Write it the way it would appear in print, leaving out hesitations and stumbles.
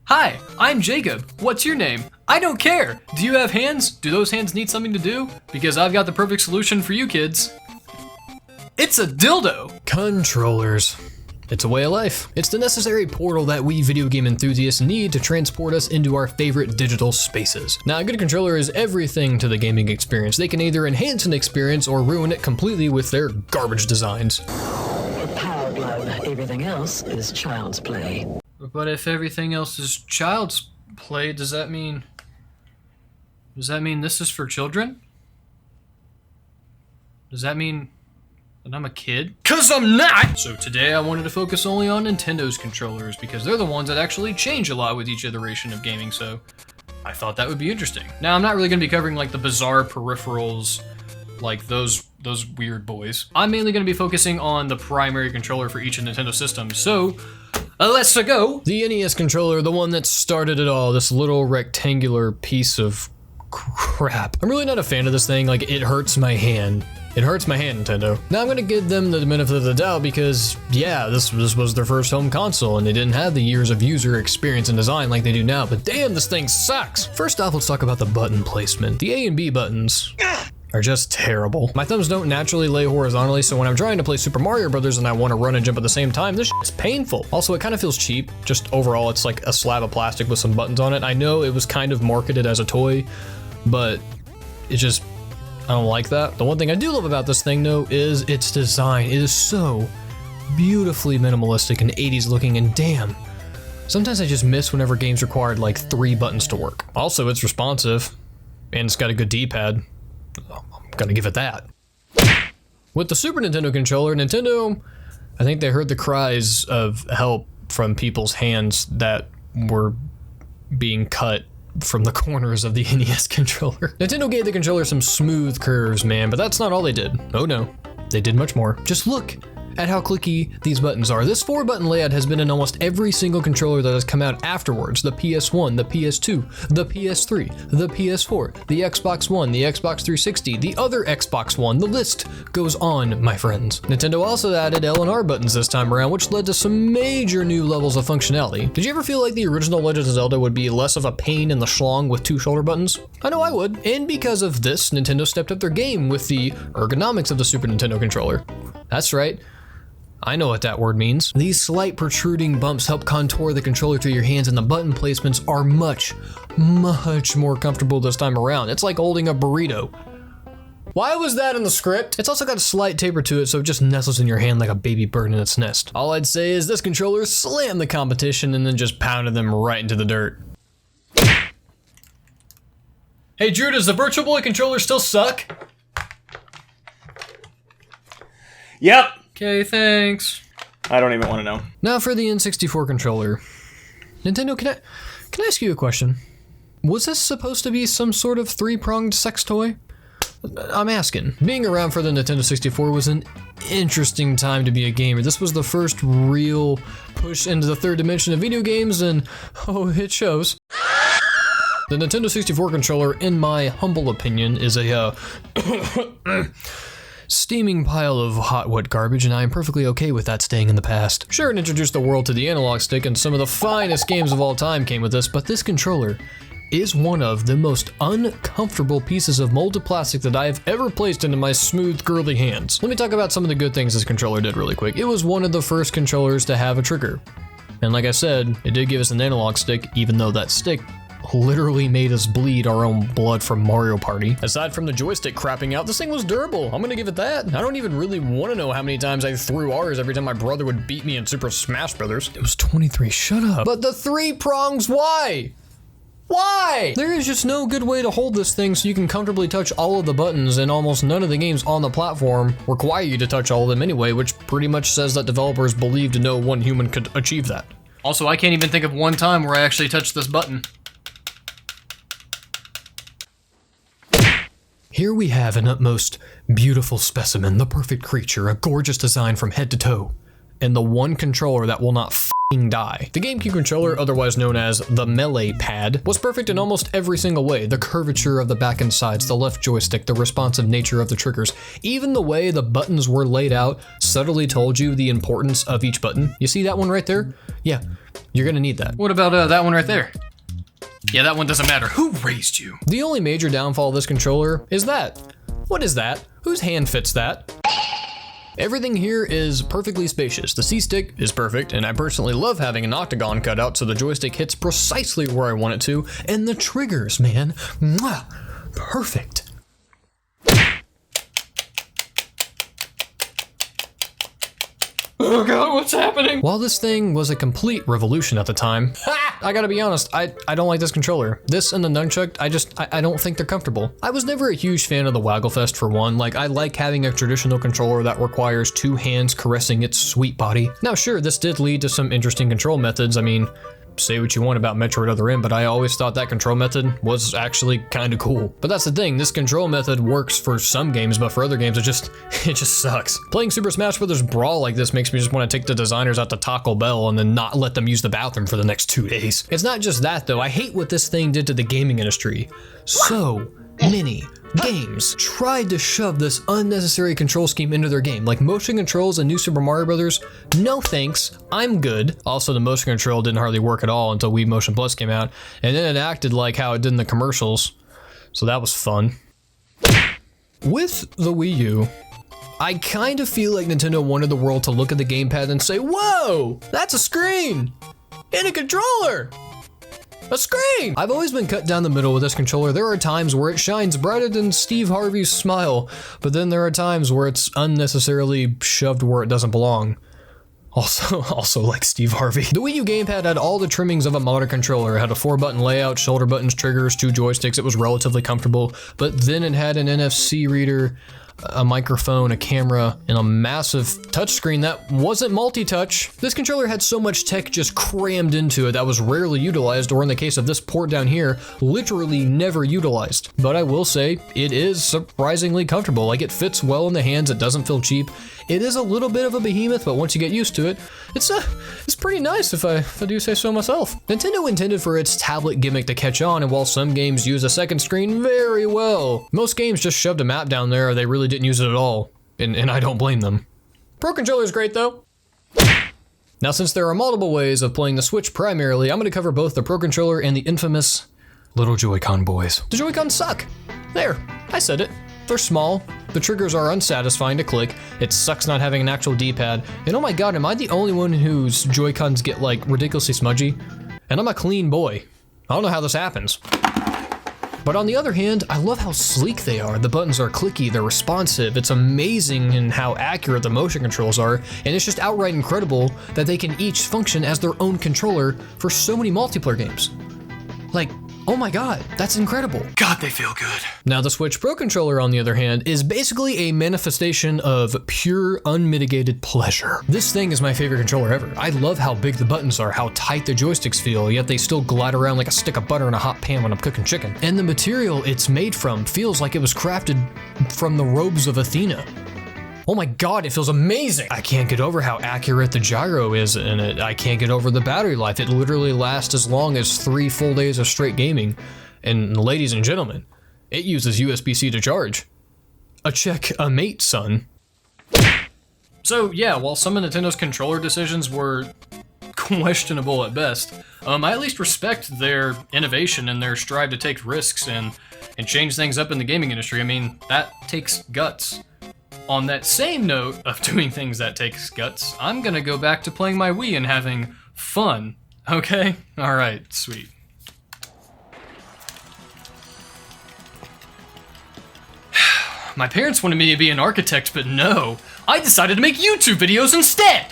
Hi, I'm Jacob. What's your name? I don't care. Do you have hands? Do those hands need something to do? Because I've got the perfect solution for you kids. It's a dildo. Controllers. It's a way of life. It's the necessary portal that we video game enthusiasts need to transport us into our favorite digital spaces. Now, a good controller is everything to the gaming experience. They can either enhance an experience or ruin it completely with their garbage designs. Power glove. Everything else is child's play. But if everything else is child's play, does that mean this is for children? Does that mean that I'm a kid? 'Cause I'm not! So today I wanted to focus only on Nintendo's controllers because they're the ones that actually change a lot with each iteration of gaming, so I thought that would be interesting. Now, I'm not really going to be covering like the bizarre peripherals, like those weird boys. I'm mainly going to be focusing on the primary controller for each Nintendo system, so let's go! The NES controller, the one that started it all, this little rectangular piece of crap. I'm really not a fan of this thing, like it hurts my hand. It hurts my hand, Nintendo. Now I'm gonna give them the benefit of the doubt because, yeah, this was their first home console and they didn't have the years of user experience and design like they do now, but damn, this thing sucks! First off, let's talk about the button placement. The A and B buttons are just terrible. My thumbs don't naturally lay horizontally, so when I'm trying to play Super Mario Brothers and I want to run and jump at the same time, this is painful. Also, it kind of feels cheap. Just overall, it's like a slab of plastic with some buttons on it. I know it was kind of marketed as a toy, but it just, I don't like that. The one thing I do love about this thing though is its design. It is so beautifully minimalistic and 80s looking, and damn, sometimes I just miss whenever games required like 3 buttons to work. Also, it's responsive and it's got a good D-pad. I'm gonna give it that. With the Super Nintendo controller, Nintendo, I think they heard the cries of help from people's hands that were being cut from the corners of the NES controller. Nintendo gave the controller some smooth curves, man, but that's not all they did. Oh no, they did much more. Just look at how clicky these buttons are. This 4-button layout has been in almost every single controller that has come out afterwards. The PS1, the PS2, the PS3, the PS4, the Xbox One, the Xbox 360, the other Xbox One. The list goes on, my friends. Nintendo also added L and R buttons this time around, which led to some major new levels of functionality. Did you ever feel like the original Legend of Zelda would be less of a pain in the schlong with 2 shoulder buttons? I know I would. And because of this, Nintendo stepped up their game with the ergonomics of the Super Nintendo controller. That's right. I know what that word means. These slight protruding bumps help contour the controller to your hands, and the button placements are much, much more comfortable this time around. It's like holding a burrito. Why was that in the script? It's also got a slight taper to it, so it just nestles in your hand like a baby bird in its nest. All I'd say is this controller slammed the competition and then just pounded them right into the dirt. Hey Drew, does the Virtual Boy controller still suck? Yep. Okay, thanks. I don't even want to know. Now for the N64 controller. Nintendo, can I ask you a question? Was this supposed to be some sort of 3-pronged sex toy? I'm asking. Being around for the Nintendo 64 was an interesting time to be a gamer. This was the first real push into the 3rd dimension of video games, and oh, it shows. The Nintendo 64 controller, in my humble opinion, is a steaming pile of hot, wet garbage, and I am perfectly okay with that staying in the past. Sure, it introduced the world to the analog stick, and some of the finest games of all time came with this, but this controller is one of the most uncomfortable pieces of molded plastic that I have ever placed into my smooth, girly hands. Let me talk about some of the good things this controller did really quick. It was one of the first controllers to have a trigger. And like I said, it did give us an analog stick, even though that stick literally made us bleed our own blood from Mario Party. Aside from the joystick crapping out, this thing was durable. I'm gonna give it that. I don't even really want to know how many times I threw R's every time my brother would beat me in Super Smash Brothers. It was 23, shut up. But the 3 prongs, why? Why? There is just no good way to hold this thing so you can comfortably touch all of the buttons, and almost none of the games on the platform require you to touch all of them anyway, which pretty much says that developers believed no one human could achieve that. Also, I can't even think of one time where I actually touched this button. Here we have an utmost beautiful specimen, the perfect creature, a gorgeous design from head to toe. and the one controller that will not die. The GameCube controller, otherwise known as the Melee Pad, was perfect in almost every single way. The curvature of the back and sides, the left joystick, the responsive nature of the triggers, even the way the buttons were laid out subtly told you the importance of each button. You see that one right there? Yeah, you're gonna need that. What about that one right there? Yeah, that one doesn't matter. Who raised you? The only major downfall of this controller is that. What is that? Whose hand fits that? Everything here is perfectly spacious. The C-stick is perfect, and I personally love having an octagon cutout so the joystick hits precisely where I want it to, and the triggers, man, mwah, perfect. Oh god, what's happening? While this thing was a complete revolution at the time, I gotta be honest, I don't like this controller. This and the nunchuck, I don't think they're comfortable. I was never a huge fan of the Wagglefest for one. Like, I like having a traditional controller that requires two hands caressing its sweet body. Now sure, this did lead to some interesting control methods. I mean, say what you want about Metroid Other M, but I always thought that control method was actually kind of cool. But that's the thing, this control method works for some games, but for other games it just sucks. Playing Super Smash Bros. Brawl like this makes me just want to take the designers out to Taco Bell and then not let them use the bathroom for the next 2 days. It's not just that though, I hate what this thing did to the gaming industry. So many games tried to shove this unnecessary control scheme into their game, like motion controls and New Super Mario Brothers. No thanks, I'm good. Also, the motion control didn't hardly work at all until Wii Motion Plus came out, and then it acted like how it did in the commercials, so that was fun. With the Wii U, I kind of feel like Nintendo wanted the world to look at the gamepad and say, whoa, that's a screen and a controller. A screen! I've always been cut down the middle with this controller. There are times where it shines brighter than Steve Harvey's smile, but then there are times where it's unnecessarily shoved where it doesn't belong. Also like Steve Harvey. The Wii U gamepad had all the trimmings of a modern controller. It had a 4-button layout, shoulder buttons, triggers, 2 joysticks. It was relatively comfortable, but then it had an NFC reader, a microphone, a camera, and a massive touchscreen that wasn't multi-touch. This controller had so much tech just crammed into it that was rarely utilized, or in the case of this port down here, literally never utilized. But I will say, it is surprisingly comfortable. Like, it fits well in the hands, it doesn't feel cheap. It is a little bit of a behemoth, but once you get used to it, it's pretty nice if I do say so myself. Nintendo intended for its tablet gimmick to catch on, and while some games use a second screen very well, most games just shoved a map down there or they really didn't use it at all, and I don't blame them. Pro Controller's great though. Now since there are multiple ways of playing the Switch primarily, I'm going to cover both the Pro Controller and the infamous little Joy-Con boys. The Joy-Cons suck. There, I said it. They're small, the triggers are unsatisfying to click, it sucks not having an actual D-pad, and oh my god, am I the only one whose Joy-Cons get like ridiculously smudgy? And I'm a clean boy. I don't know how this happens. But on the other hand, I love how sleek they are. The buttons are clicky, they're responsive. It's amazing in how accurate the motion controls are, and it's just outright incredible that they can each function as their own controller for so many multiplayer games. Like, oh my god, that's incredible. God, they feel good. Now the Switch Pro Controller, on the other hand, is basically a manifestation of pure, unmitigated pleasure. This thing is my favorite controller ever. I love how big the buttons are, how tight the joysticks feel, yet they still glide around like a stick of butter in a hot pan when I'm cooking chicken. And the material it's made from feels like it was crafted from the robes of Athena. Oh my god, it feels amazing! I can't get over how accurate the gyro is in it. I can't get over the battery life. It literally lasts as long as 3 full days of straight gaming. And ladies and gentlemen, it uses USB-C to charge. Check a mate, son. So yeah, while some of Nintendo's controller decisions were questionable at best, I at least respect their innovation and their strive to take risks and change things up in the gaming industry. I mean, that takes guts. On that same note of doing things that takes guts, I'm gonna go back to playing my Wii and having fun, okay? Alright, sweet. My parents wanted me to be an architect, but no. I decided to make YouTube videos instead!